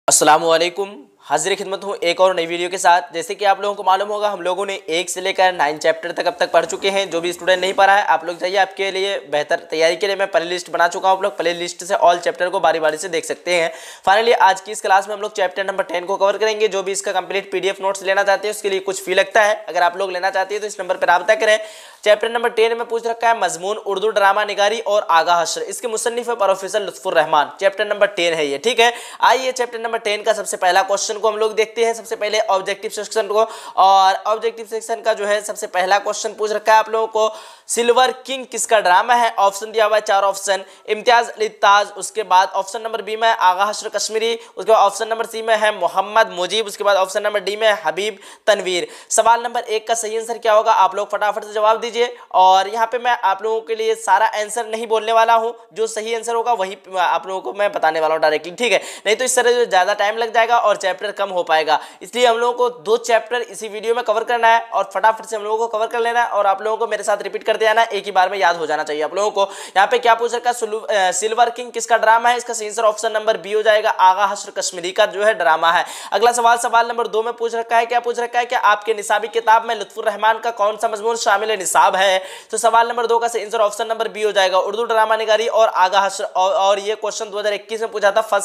अस्सलामुअलैकुम, हाजिर खिदमत हूँ एक और नई वीडियो के साथ। जैसे कि आप लोगों को मालूम होगा, हम लोगों ने 1 से लेकर 9 चैप्टर तक अब तक पढ़ चुके हैं। जो भी स्टूडेंट नहीं पढ़ा है, आप लोग जाइए, आपके लिए बेहतर तैयारी के लिए मैं प्ले लिस्ट बना चुका हूँ। आप लोग प्ले लिस्ट से ऑल चैप्टर को बारी बारी से देख सकते हैं। फाइनली आज की इस क्लास में हम लोग चैप्टर नंबर 10 को कवर करेंगे। जो भी इसका कंप्लीट PDF नोट्स लेना चाहते हैं उसके लिए कुछ फी लगता है। अगर आप लोग लेना चाहते हैं तो इस नंबर पर रब्ता करें। चैप्टर नंबर 10 में पूछ रखा है मजमून उर्दू ड्रामा निगारी और आगा हश्र। इसके मुसन्निफ है professor Lutfur Rahman. Chapter number 10 है ये, ठीक है। आइए चैप्टर नंबर 10 का सबसे पहला क्वेश्चन को हम लोग देखते हैं। सबसे पहले ऑब्जेक्टिव सेक्शन को, और ऑब्जेक्टिव सेक्शन का जो है सबसे पहला क्वेश्चन पूछ रखा है आप लोगों को, सिल्वर किंग किसका ड्रामा है। ऑप्शन दिया हुआ है 4 ऑप्शन। इम्तियाज अली ताज, उसके बाद ऑप्शन नंबर बी में आगा हश्र कश्मीरी, उसके बाद ऑप्शन नंबर सी में है मोहम्मद मुजीब, उसके बाद ऑप्शन नंबर डी में हबीब तनवीर। सवाल नंबर 1 का सही आंसर क्या होगा, आप लोग फटाफट से जवाब दीजिए। और यहाँ पे मैं आप लोगों के लिए सारा आंसर नहीं बोलने वाला हूँ, जो सही आंसर होगा वही आप लोगों को मैं बताने वाला हूँ डायरेक्टली, ठीक है। नहीं तो इस तरह ज्यादा टाइम लग जाएगा और चैप्टर कम हो पाएगा। इसलिए हम लोगों को 2 चैप्टर इसी वीडियो में कवर करना है और फटाफट से हम लोगों को कवर कर लेना है। और आप लोगों को मेरे साथ रिपीट करते जाना, एक ही बार में याद हो जाना चाहिए आप लोगों को। यहाँ पे क्या पूछ रखा है, सिल्वर किंग किसका ड्रामा है। इसका सही आंसर ऑप्शन नंबर बी हो जाएगा, आगा हश्र कश्मीरी का जो है ड्रामा है। अगला सवाल, सवाल नंबर 2 में पूछ रखा है, क्या पूछ रखा है कि आपके निसाबी किताब में लुत्फुर रहमान का कौन सा मजमून शामिल निसाब है। तो सवाल नंबर 2 का सही आंसर ऑप्शन नंबर बी हो जाएगा, उर्दू ड्रामा निगारी और आगा हश्र। और ये क्वेश्चन 2021 में पूछा था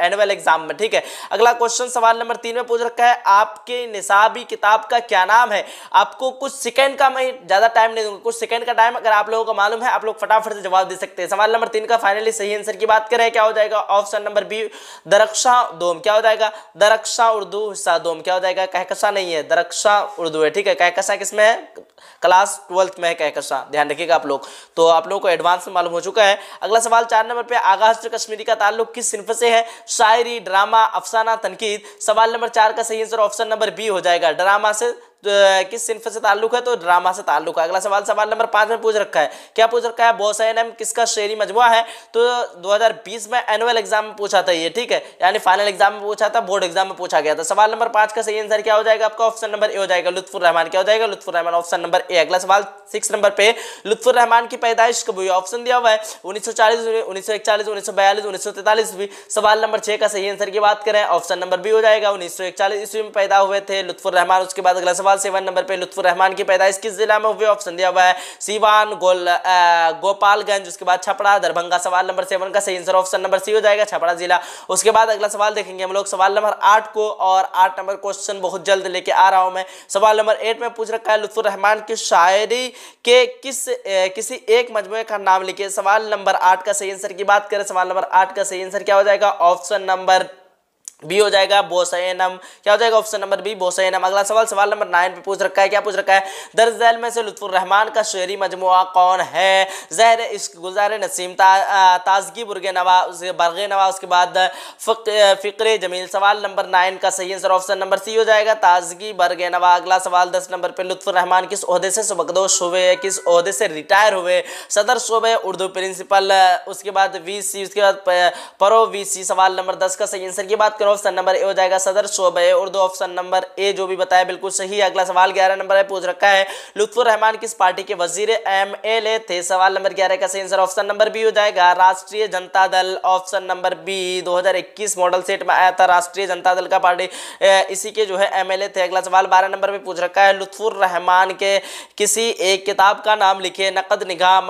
एनुअल एग्जाम में, ठीक है। अगला क्वेश्चन सवाल नंबर 3 में पूछ रखा है, आपके निसाबी किताब का क्या नाम है। आपको कुछ सेकंड का, मैं ज्यादा टाइम नहीं दूंगा, कुछ सेकंड का टाइम अगर आप लोगों को मालूम है आप लोग फटाफट से जवाब दे सकते हैं। सवाल नंबर 3 का फाइनली सही आंसर की बात करें, क्या हो जाएगा, ऑप्शन नंबर बी दरख्शा दोम। क्या हो जाएगा, दरख्शा उर्दू हिस्सा दोम। क्या हो जाएगा, कहकशा नहीं है, दरख्शा उर्दू है, ठीक है। कहकशा किसमें है, क्लास 12th में है कहकशा, ध्यान रखिएगा आप लोग। तो आप लोगों को एडवांस में मालूम हो चुका है। अगला सवाल 4 नंबर पे, आगा हश्र कश्मीरी का ताल्लुक किस सिन्फ से है। शायरी, ड्रामा, अफसाना, तनकीद। सवाल नंबर 4 का सही आंसर ऑप्शन नंबर बी हो जाएगा, ड्रामा से। किस सिन्फ से ताल्लुक है, तो ड्रामा से ताल्लुक है। अगला सवाल, सवाल नंबर 5 में पूछ रखा है, क्या पूछ रखा है, बोसैनम किसका शेरी मजमुआ है। तो 2020 में एनुअल एग्जाम में पूछा था ये, ठीक है, यानी फाइनल एग्जाम में पूछा था, बोर्ड एग्जाम में पूछा गया था। सवाल नंबर 5 का सही आंसर क्या हो जाएगा आपका, ऑप्शन नंबर ए हो जाएगा, लुत्फुर रहमान। क्या हो जाएगा, Lutfur Rahman, option number A. अगला सवाल 6 नंबर पे, लुत्फुर रहमान की पैदाइश कब हुई। ऑप्शन दिया हुआ है 1940, 1941, 1942, 1943 भी। सवाल नंबर 6 का सही आंसर की बात करें, ऑप्शन नंबर बी हो जाएगा, 1941 ईस्वी में पैदा हुए थे लुत्फुर रहमान। उसके बाद अगला सवाल 7 नंबर पे, लुत्फुर रहमान की पैदाइश किस जिला में हुई। ऑप्शन दिया हुआ है सीवान, गोपालगंज, उसके बाद छपरा, दरभंगा। सवाल नंबर 7 का सही आंसर ऑप्शन नंबर सी हो जाएगा, छपरा जिला। उसके बाद अगला सवाल देखेंगे हम लोग, सवाल नंबर 8 को, और 8 नंबर क्वेश्चन बहुत जल्द लेके आ रहा हूं मैं। सवाल नंबर 8 में पूछ रखा है, लुत्फुर रहमान की शायरी के किसी एक मजमूए का नाम लिखिए। सवाल नंबर 8 का सही आंसर की बात करें, सवाल नंबर 8 का सही आंसर क्या हो जाएगा, ऑप्शन नंबर बी हो जाएगा, बोसैनम। क्या हो जाएगा, ऑप्शन नंबर बी, बोसैनम। अगला सवाल, सवाल नंबर 9 पे पूछ रखा है, क्या पूछ रखा है, दर्ज झैल में से लुत्फुर रहमान का शेरी मजमुआ कौन है। ज़हर इश्क, गुज़ार नसीम, ताजगी बुर्गे नवा, बरगे नवा, उसके बाद फ़िक्र जमील। सवाल नंबर 9 का सही आंसर ऑप्शन नंबर सी हो जाएगा, ताजगी बरगे नवा। अगला सवाल 10 नंबर पे, लुत्फुर रहमान किस ओहदे से सुबकदोश हुए, किस ओहदे से रिटायर हुए। सदर शोबे उर्दू प्रिंसिपल, उसके बाद VC, उसके बाद प्रो VC। सवाल नंबर 10 का सही आंसर की बात करो, ऑप्शन नंबर ए हो जाएगा, सदर शोबे उर्दू। ऑप्शन नंबर ए जो भी बताया बिल्कुल सही है। अगला सवाल 11 नंबर पे पूछ रखा है, लुत्फुर रहमान किस पार्टी के वजीर MLA थे। सवाल नंबर 11 का सही आंसर ऑप्शन नंबर बी हो जाएगा, Rashtriya Janata Dal. Option number B, 2021 model set में आया था राष्ट्रीय जनता दल का पार्टी, इसी के जो है MLA थे। अगला सवाल 12 नंबर पे पूछ रखा है, लुत्फुर रहमान के किसी एक किताब का नाम लिखे। नकद निगाह,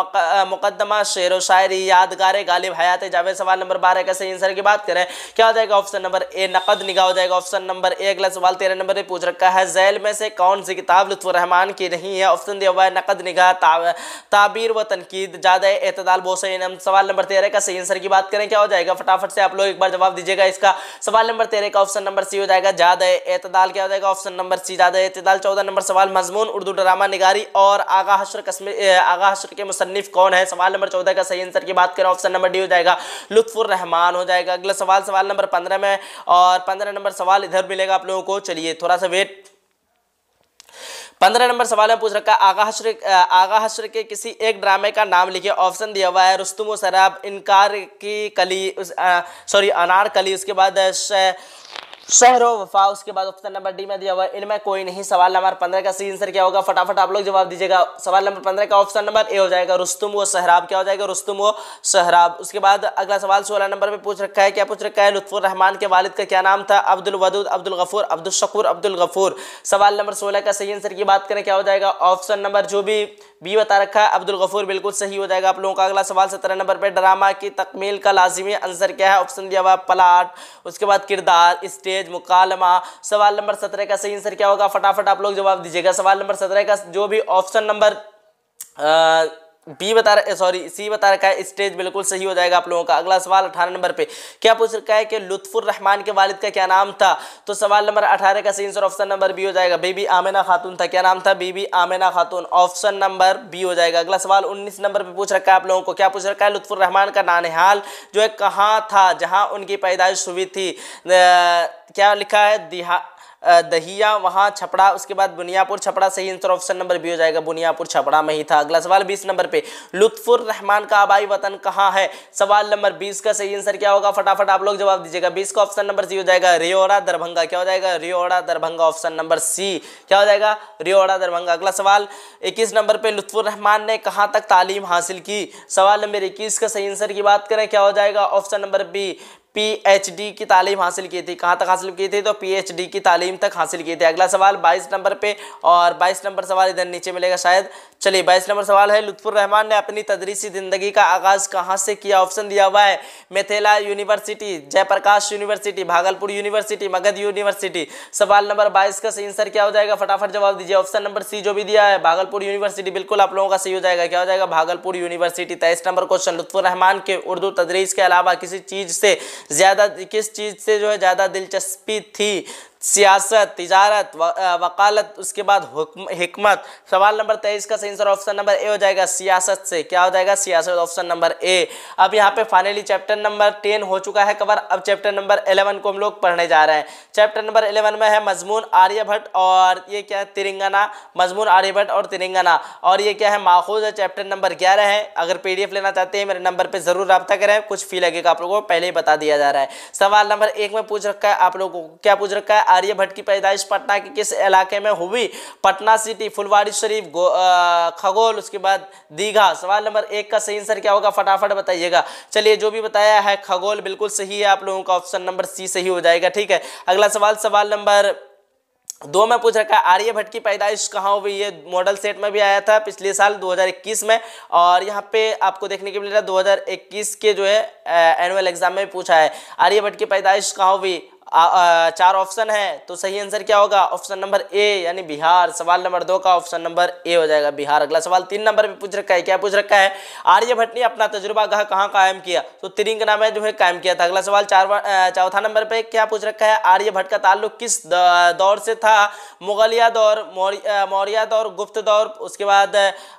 मुकदमा, शेर व शायरी, यादगार गालिब, हयात जावेद। सवाल नंबर 12 का सही आंसर की बात करें, क्या हो जाएगा, ऑप्शन नंबर ए, नकद निगाह हो जाएगा, ऑप्शन नंबर ए। अगला सवाल 13 नंबर पे पूछ रखा है, झैल में से कौन सी किताब लुत्फुर रहमान की नहीं है। ऑप्शन दिया हुआ है, नकद निगाह, ताबीर व तनकीद, जादा एतदाल, बोसैनम। सवाल नंबर 13 का सही आंसर की बात करें, क्या हो जाएगा, फटाफट से आप लोग एक बार जवाब दीजिएगा इसका। सवाल नंबर 13 का ऑप्शन नंबर सी हो जाएगा, जादा एतदाल। क्या हो जाएगा, ऑप्शन नंबर सी, जादा एतदाल। 14 नंबर सवाल, मजमून उर्दू ड्रामा निगारी और आगा हश्र कश्मीर, आगा हश्र के मुसन्निफ कौन है। सवाल नंबर 14 का सही आंसर की बात करें, ऑप्शन नंबर डी हो जाएगा, लुत्फुर रहमान हो जाएगा। अगला सवाल, सवाल नंबर 15 में, और 15 नंबर सवाल इधर मिलेगा आप लोगों को, चलिए थोड़ा सा वेट। 15 नंबर सवाल में पूछ रखा है, आगा हश्र के किसी एक ड्रामे का नाम लिखिए। ऑप्शन दिया हुआ है, रुस्तुम शराब, इनकार की कली, अनारकली, उसके बाद शहरो वफा, उसके बाद ऑप्शन नंबर डी में दिया हुआ है इनमें कोई नहीं। सवाल नंबर 15 का सही आंसर क्या होगा, फटाफट आप लोग जवाब दीजिएगा। सवाल नंबर 15 का ऑप्शन नंबर ए हो जाएगा रुस्तुम व सहराब। क्या हो जाएगा, रुस्तुम व सहराब। उसके बाद अगला सवाल 16 नंबर पे पूछ रखा है, क्या पूछ रखा है, लुत्फुर रहमान के वालिद का क्या नाम था, अब्दुल वदूद, अब्दुल गफूर, अब्दुल शकूर, अब्दुल गफूर। सवाल नंबर 16 का सही आंसर की बात करें क्या हो जाएगा, ऑप्शन नंबर जो भी बी बता रखा है अब्दुल गफूर, बिल्कुल सही हो जाएगा आप लोगों का। अगला सवाल 17 नंबर पे, ड्रामा की तकमील का लाजिमी आंसर क्या है, ऑप्शन दिया हुआ प्लाट, उसके बाद किरदार, स्टेज, मुकालमा। सवाल नंबर 17 का सही आंसर क्या होगा, फटाफट आप लोग जवाब दीजिएगा। सवाल नंबर 17 का जो भी ऑप्शन नंबर बी बता रहा, सॉरी सी बता रखा है स्टेज, बिल्कुल सही हो जाएगा आप लोगों का। अगला सवाल 18 नंबर पे, क्या पूछ रखा है कि लुत्फुर रहमान के वालिद का क्या नाम था, तो सवाल नंबर 18 का सही आंसर ऑप्शन नंबर बी हो जाएगा, बीबी आमिना खातून था। क्या नाम था, बीबी आमिना खातून, ऑप्शन नंबर बी हो जाएगा। अगला सवाल 19 नंबर पे पूछ रखा है आप लोगों को, क्या पूछ रखा है, लुत्फुर रहमान का नानिहाल जो है कहाँ था जहाँ उनकी पैदाइश हुई थी। क्या लिखा है, दहिया वहाँ छपड़ा, उसके बाद बुनियापुर छपड़ा। सही आंसर ऑप्शन नंबर बी हो जाएगा, बुनियापुर छपड़ा में ही था। अगला सवाल 20 नंबर पे, लुत्फुर रहमान का आबाई वतन कहाँ है। सवाल नंबर 20 का सही आंसर क्या होगा, फटाफट आप लोग जवाब दीजिएगा। 20 का ऑप्शन नंबर सी हो जाएगा, रियोड़ा दरभंगा। क्या हो जाएगा, रियोड़ा दरभंगा, ऑप्शन नंबर सी क्या हो जाएगा, रियोड़ा दरभंगा। अगला सवाल 21 नंबर पे, लुत्फुर रहमान ने कहाँ तक तालीम हासिल की। सवाल नंबर 21 का सही आंसर की बात करें क्या हो जाएगा, ऑप्शन नंबर बी, पीएचडी की तालीम हासिल की थी। कहाँ तक हासिल की थी, तो पीएचडी की तालीम तक हासिल की थी। अगला सवाल 22 नंबर पे, और 22 नंबर सवाल इधर नीचे मिलेगा शायद। चलिए 22 नंबर सवाल है, लुत्फुर रहमान ने अपनी तदरीसी जिंदगी का आगाज कहाँ से किया। ऑप्शन दिया हुआ है Mithila university, Jayaprakash university, Bhagalpur university, Magadh university. सवाल नंबर 22 का सही आंसर क्या हो जाएगा, फटाफट जवाब दीजिए। ऑप्शन नंबर सी जो भी दिया है भागलपुर यूनिवर्सिटी, बिल्कुल आप लोगों का सही हो जाएगा। क्या हो जाएगा, Bhagalpur university. 23 number question, Lutfur Rahman के उर्दू तदरीस के अलावा किसी चीज से ज्यादा, किस चीज से जो है ज्यादा दिलचस्पी थी, सियासत, तिजारत, वकालत, उसके बाद हिकमत। सवाल नंबर 23 का सही आंसर ऑप्शन नंबर ए हो जाएगा, सियासत से। क्या हो जाएगा, सियासत, ऑप्शन नंबर ए। अब यहाँ पे फाइनली चैप्टर नंबर 10 हो चुका है कवर। अब चैप्टर नंबर 11 को हम लोग पढ़ने जा रहे हैं। चैप्टर नंबर 11 में है मजमून आर्यभट्ट, और ये क्या है, तिरंगना, मजमून आर्यभट्ट और तिरंगना, और ये क्या है, माखूज है। चैप्टर नंबर 11 है। अगर पीडीएफ लेना चाहते हैं मेरे नंबर पर जरूर रब्ता करें, कुछ फी लगेगा आप लोगों को, पहले ही बता दिया जा रहा है। सवाल नंबर 1 में पूछ रखा है आप लोगों को, क्या पूछ रखा है, आर्यभट्ट की पैदाइश पटना के किस इलाके में हुई। पटना सिटी, फुलवारी शरीफ, खगोल, उसके बाद दीघा। सवाल नंबर 1 का सही आंसर क्या होगा, फटाफट बताइएगा। चलिए जो भी बताया है खगोल, बिल्कुल सही है आप लोगों का, ऑप्शन नंबर सी सही हो जाएगा। ठीक है, अगला सवाल, सवाल नंबर 2 में पूछ रखा है, आर्यभट्ट की पैदाइश कहाँ हुई। ये मॉडल सेट में भी आया था पिछले साल 2021 में, और यहाँ पे आपको देखने को मिल रहा है 2021 के जो है एनुअल एग्जाम में पूछा है, आर्यभट्ट की पैदाइश कहाँ हुई। 4 ऑप्शन है, तो सही आंसर क्या होगा, ऑप्शन नंबर ए यानी बिहार। सवाल नंबर 2 का ऑप्शन नंबर ए हो जाएगा, बिहार। अगला सवाल 3 नंबर पे पूछ रखा है, क्या पूछ रखा है, आर्यभट्ट ने अपना तजुर्बागाह कहाँ कायम किया, तो तिरंगना में जो है कायम किया था। अगला सवाल 4वां नंबर पे क्या पूछ रखा है, आर्यभट्ट का ताल्लुक किस दौर से था, मुगलिया दौर, मौर्य दौर, गुप्त दौर, उसके बाद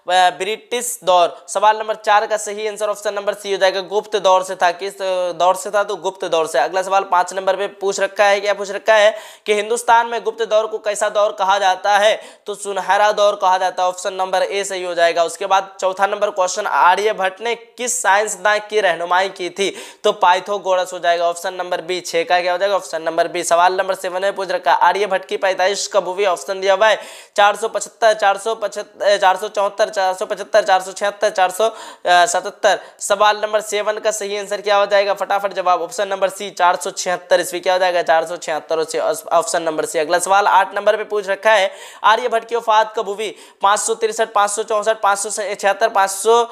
ब्रिटिश दौर। सवाल नंबर 4 का सही आंसर ऑप्शन नंबर सी हो जाएगा, गुप्त दौर से था। किस दौर से था, तो गुप्त दौर से। अगला सवाल 5 नंबर पे पूछ रखा है, क्या पूछ रखा है कि हिंदुस्तान में गुप्त दौर को कैसा दौर कहा जाता है, तो सुनहरा दौर कहा जाता है, ऑप्शन नंबर ए सही हो जाएगा। उसके बाद 4था नंबर क्वेश्चन, आर्यभट्ट ने किस साइंसदान की रहनुमाई की थी, तो पाइथागोरस हो जाएगा, ऑप्शन नंबर बी। 6 का क्या हो जाएगा, ऑप्शन नंबर बी। सवाल नंबर 7 में पूछ रखा है, आर्यभट्ट की पैदाइश कब हुई, ऑप्शन दिया हुआ है 475, 474, 475, 476, 477। सवाल नंबर 7 का सही आंसर क्या हो जाएगा, फटाफट जवाब, ऑप्शन नंबर सी 476 ईस्वी। क्या हो जाएगा, 476, ऑप्शन नंबर सी। अगला सवाल 8 नंबर पे पूछ रखा है, आर्यभट्ट की वफात कब हुई, 563, 564, 576, 500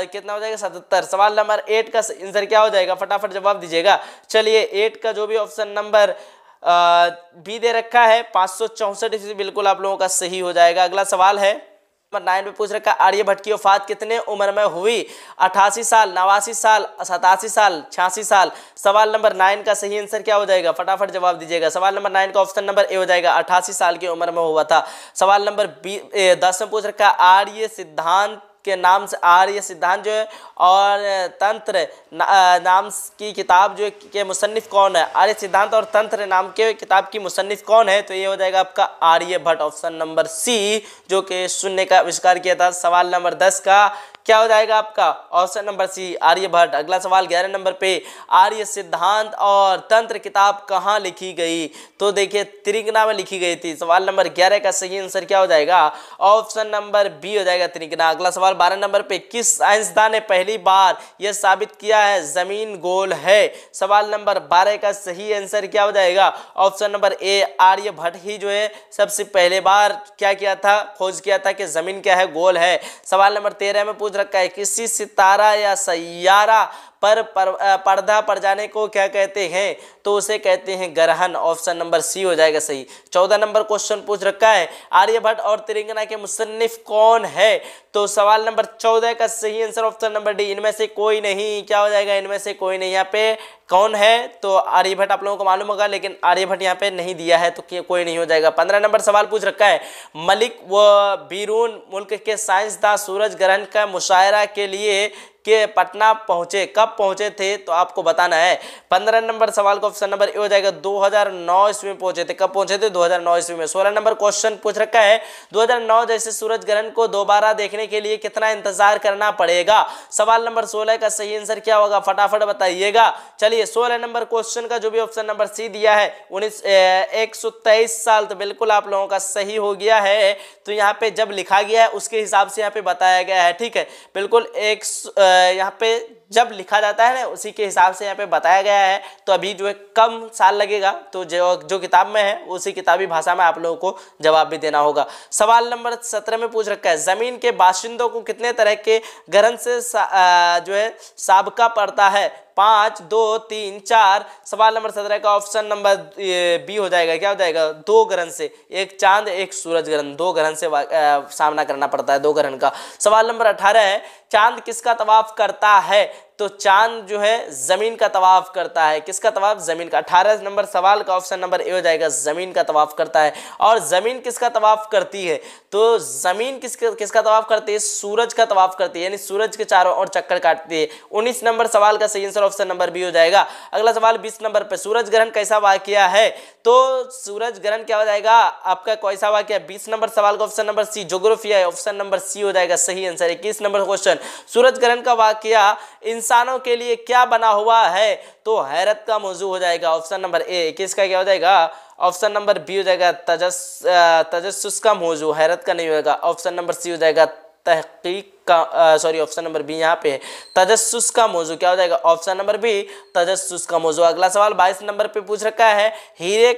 कितना हो जाएगा, 77। सवाल नंबर 8 का आंसर क्या हो जाएगा, फटाफट जवाब दीजिएगा। चलिए 8 का जो भी ऑप्शन नंबर बी दे रखा है 564 ईस्वी, बिल्कुल आप लोगों का सही हो जाएगा। अगला सवाल है नंबर 9 में पूछ रखा है, आर्यभट्ट की वफात कितने उम्र में हुई, 88 साल, 89 साल, 87 साल, 86 साल। सवाल नंबर 9 का सही आंसर क्या हो जाएगा, फटाफट जवाब दीजिएगा। सवाल नंबर 9 का ऑप्शन नंबर ए हो जाएगा, 88 साल की उम्र में हुआ था। सवाल नंबर 10 में पूछ रखा है, आर्य सिद्धांत के नाम से आर्य सिद्धांत जो है और तंत्र नाम की किताब जो है के मुसन्निफ कौन है? आर्य सिद्धांत और तंत्र नाम के किताब की मुसन्निफ कौन है? तो ये हो जाएगा आपका आर्यभट्ट, ऑप्शन नंबर सी, जो कि शून्य का आविष्कार किया था। सवाल नंबर 10 का क्या हो जाएगा आपका? Option number C, Aryabhatta. अगला सवाल 11 नंबर पे, आर्य सिद्धांत और तंत्र किताब कहाँ लिखी गई? तो देखिए त्रिंगना में लिखी गई थी। सवाल नंबर 11 का सही आंसर क्या हो जाएगा? ऑप्शन नंबर बी हो जाएगा, त्रिंगना। अगला सवाल 12 नंबर पे, किस साइंसदान ने पहली बार यह साबित किया है जमीन गोल है? सवाल नंबर 12 का सही आंसर क्या हो जाएगा? ऑप्शन नंबर ए, आर्यभट्ट ही जो है सबसे पहले बार क्या किया था? खोज किया था कि जमीन क्या है? गोल है। सवाल नंबर 13 में रखा है, किसी सितारा या सैयारा पर पर्दा पड़ जाने को क्या कहते हैं? तो उसे कहते हैं ग्रहण, ऑप्शन नंबर सी हो जाएगा सही। 14 नंबर क्वेश्चन पूछ रखा है, आर्यभट्ट और त्रिंगना के मुसन्निफ कौन है? तो सवाल नंबर 14 का सही आंसर ऑप्शन नंबर डी, इनमें से कोई नहीं। क्या हो जाएगा? इनमें से कोई नहीं। यहाँ पे कौन है? तो आर्यभट्ट आप लोगों को मालूम होगा, लेकिन आर्यभट्ट यहाँ पे नहीं दिया है, तो कोई नहीं हो जाएगा। 15 नंबर सवाल पूछ रखा है, मलिक व बीरून मुल्क के साइंसदान सूरज ग्रहण का मुशायरा के लिए के पटना पहुंचे, कब पहुंचे थे? तो आपको बताना है। 15 नंबर सवाल का ऑप्शन नंबर ए हो जाएगा, 2009 ईस्वी में पहुंचे थे। कब पहुंचे थे? 2009 ईस्वी में। 16 नंबर क्वेश्चन पूछ रखा है, 2009 जैसे सूरज ग्रहण को दोबारा देखने के लिए कितना इंतजार करना पड़ेगा? सवाल नंबर 16 का सही आंसर क्या होगा? फटाफट बताइएगा। चलिए 16 नंबर क्वेश्चन का जो भी ऑप्शन नंबर सी दिया है 123 साल, तो बिल्कुल आप लोगों का सही हो गया है। तो यहाँ पे जब लिखा गया है उसके हिसाब से यहाँ पे बताया गया है, ठीक है। बिल्कुल यहाँ पे जब लिखा जाता है ना उसी के हिसाब से यहाँ पे बताया गया है। तो अभी जो है कम साल लगेगा, तो जो किताब में है उसी किताबी भाषा में आप लोगों को जवाब भी देना होगा। सवाल नंबर 17 में पूछ रखा है, जमीन के बाशिंदों को कितने तरह के ग्रहण से जो है साबका पड़ता है? 5, 2, 3, 4। सवाल नंबर 17 का ऑप्शन नंबर बी हो जाएगा। क्या हो जाएगा? 2 ग्रहण से, एक चांद एक सूरज ग्रहण, 2 ग्रहण से सामना करना पड़ता है, 2 ग्रहण का। सवाल नंबर 18 है, चांद किसका तवाफ करता है? तो चांद जो है जमीन का तवाफ करता है। किसका तवाफ? जमीन का। 18 नंबर सवाल का ऑप्शन नंबर ए हो जाएगा, जमीन का तवाफ करता है। और जमीन किसका तवाफ करती है? तो जमीन किसका तवाफ करती है? सूरज का तवाफ करती है, यानी सूरज के चारों ओर चक्कर काटती है। 19 नंबर सवाल का सही आंसर ऑप्शन नंबर बी हो जाएगा। अगला सवाल 20 नंबर पे, सूरज ग्रहण कैसा वाकया है? तो सूरज ग्रहण क्या हो जाएगा आपका? कैसा वाकया? 20 नंबर सवाल का ऑप्शन नंबर सी, ज्योग्राफिया है, ऑप्शन नंबर सी हो जाएगा सही आंसर। 21 नंबर क्वेश्चन, सूरज ग्रहण का वाकया इंसानों के लिए क्या बना हुआ है? तो हैरत का मौजू हो जाएगा, ऑप्शन नंबर ए। किसका क्या हो जाएगा? ऑप्शन नंबर बी हो जाएगा, तजस्सुस का मौजू, हैरत का नहीं होगा। ऑप्शन नंबर सी हो जाएगा, तहकीक का, सॉरी ऑप्शन नंबर बी यहाँ पे है, तजस्सुस का मौजू। क्या हो जाएगा? ऑप्शन नंबर बी, तजस्सुस का मौजू। अगला सवाल 22 नंबर पे पूछ रखा है, हीरे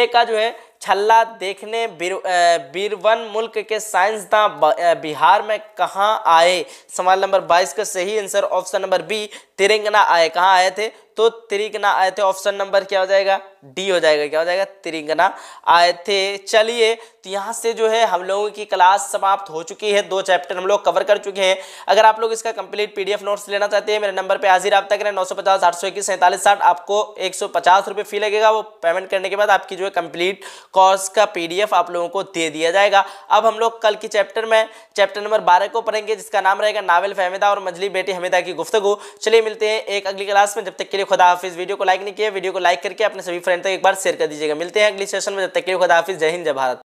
का जो है छल्ला देखने बीरवन मुल्क के साइंसदान बिहार में कहाँ आए? सवाल नंबर 22 का सही answer option number B, Telanga आए। कहाँ आए थे? तो तिरंगना आए थे। ऑप्शन नंबर क्या हो जाएगा? डी हो जाएगा। क्या हो जाएगा? तिरंगना आए थे। चलिए तो यहाँ से जो है हम लोगों की क्लास समाप्त हो चुकी है। 2 चैप्टर हम लोग कवर कर चुके हैं। अगर आप लोग इसका कंप्लीट पीडीएफ नोट्स लेना चाहते हैं, मेरे नंबर पे हाजिर रब्ता करें, 950 821 47 60। आपको 150 रुपये फी लगेगा। वो पेमेंट करने के बाद आपकी जो है कंप्लीट कोर्स का पीडीएफ आप लोगों को दे दिया जाएगा। अब हम लोग कल की चैप्टर में चैप्टर नंबर 12 को पढ़ेंगे, जिसका नाम रहेगा नावल फहमीदा और मजली बेटी हमीदा की गुफ्तगू। चलिए मिलते हैं एक अगली क्लास में, जब तक के लिए खुदा हाफिज। वीडियो को लाइक नहीं किया, वीडियो को लाइक करके अपने सभी फ्रेंड तक एक बार शेयर कर दीजिएगा। मिलते हैं अगली सेशन में, जब तक के लिए खुदा हाफिज। जय हिंद, जय भारत।